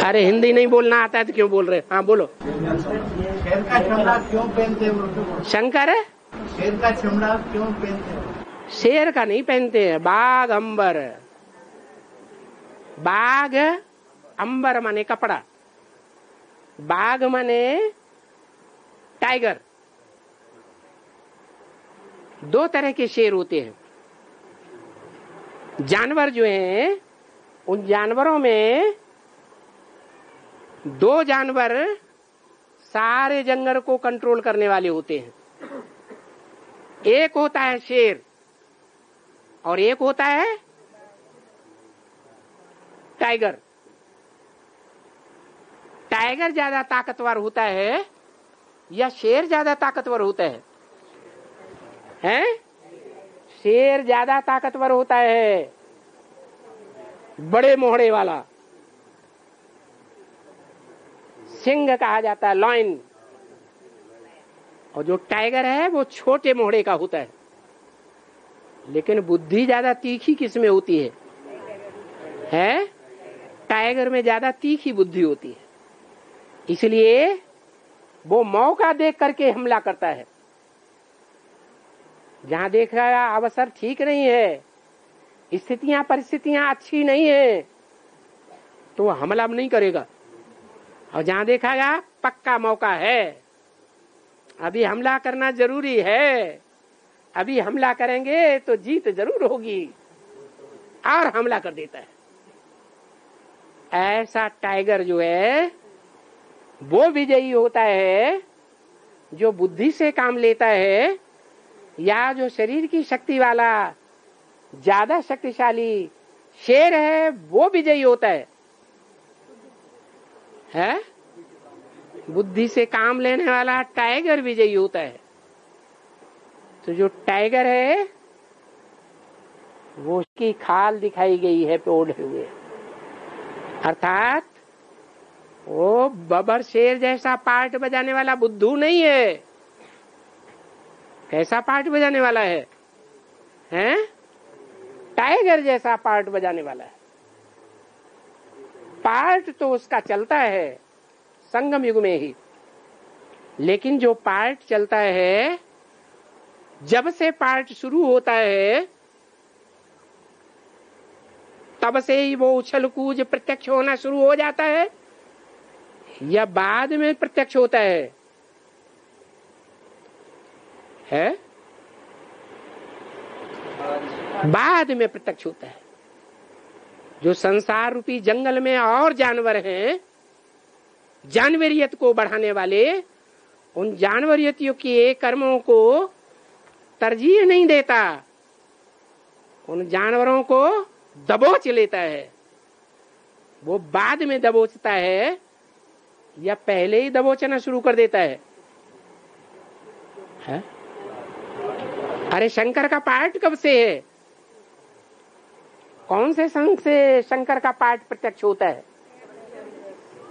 अरे हिंदी नहीं बोलना आता है तो क्यों बोल रहे? हाँ बोलो। शेर का चमड़ा क्यों पहनते हैं? शंकर है, शेर का चमड़ा क्यों पहनते हैं? शेर का नहीं पहनते हैं, बाघ अंबर। बाघ अंबर माने कपड़ा, बाघ माने टाइगर। दो तरह के शेर होते हैं। जानवर जो हैं, उन जानवरों में दो जानवर सारे जंगल को कंट्रोल करने वाले होते हैं। एक होता है शेर और एक होता है टाइगर। टाइगर ज्यादा ताकतवर होता है या शेर ज्यादा ताकतवर होता है? हैं? शेर ज्यादा ताकतवर होता है, बड़े मोहड़े वाला, सिंह कहा जाता है, लॉइन। और जो टाइगर है वो छोटे मोहड़े का होता है। लेकिन बुद्धि ज्यादा तीखी किसमें होती है? हैं? टाइगर में ज्यादा तीखी बुद्धि होती है, इसलिए वो मौका देख करके हमला करता है। जहां देख रहा है अवसर ठीक नहीं है, स्थितियां परिस्थितियां अच्छी नहीं है, तो वो हमला नहीं करेगा। और जहां देखागा पक्का मौका है, अभी हमला करना जरूरी है, अभी हमला करेंगे तो जीत जरूर होगी, और हमला कर देता है। ऐसा टाइगर जो है वो विजयी होता है जो बुद्धि से काम लेता है, या जो शरीर की शक्ति वाला ज्यादा शक्तिशाली शेर है वो विजयी होता है? बुद्धि से काम लेने वाला टाइगर विजयी होता है। तो जो टाइगर है वो उसकी खाल दिखाई गई है पे ओढ़े हुए, अर्थात वो बबर शेर जैसा पार्ट बजाने वाला बुद्धू नहीं है। कैसा पार्ट बजाने वाला है? हैं? टाइगर जैसा पार्ट बजाने वाला है। पार्ट तो उसका चलता है संगम युग में ही, लेकिन जो पार्ट चलता है, जब से पार्ट शुरू होता है तब से ही वो उछल कूद प्रत्यक्ष होना शुरू हो जाता है, या बाद में प्रत्यक्ष होता है? बाद में प्रत्यक्ष होता है। जो संसार रूपी जंगल में और जानवर हैं, जानवरियत को बढ़ाने वाले, उन जानवरियतियों के कर्मों को तरजीह नहीं देता, उन जानवरों को दबोच लेता है। वो बाद में दबोचता है या पहले ही दबोचना शुरू कर देता है? अरे शंकर का पार्ट कब से है? कौन से संघ से शंकर का पार्ट प्रत्यक्ष होता है?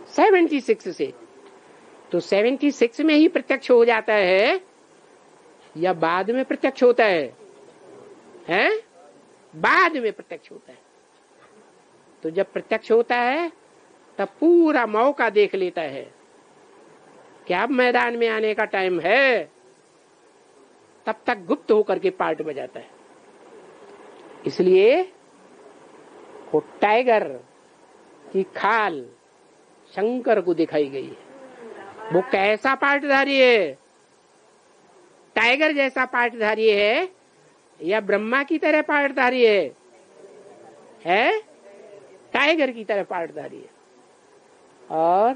76 से। तो 76 में ही प्रत्यक्ष हो जाता है या बाद में प्रत्यक्ष होता है? बाद में प्रत्यक्ष होता है। तो जब प्रत्यक्ष होता है तब पूरा मौका देख लेता है कि अब मैदान में आने का टाइम है, तब तक गुप्त होकर के पार्ट बजाता है। इसलिए वो टाइगर की खाल शंकर को दिखाई गई है। वो कैसा पार्टधारी है? टाइगर जैसा पार्टधारी है या ब्रह्मा की तरह पार्टधारी है? टाइगर की तरह पार्टधारी है। और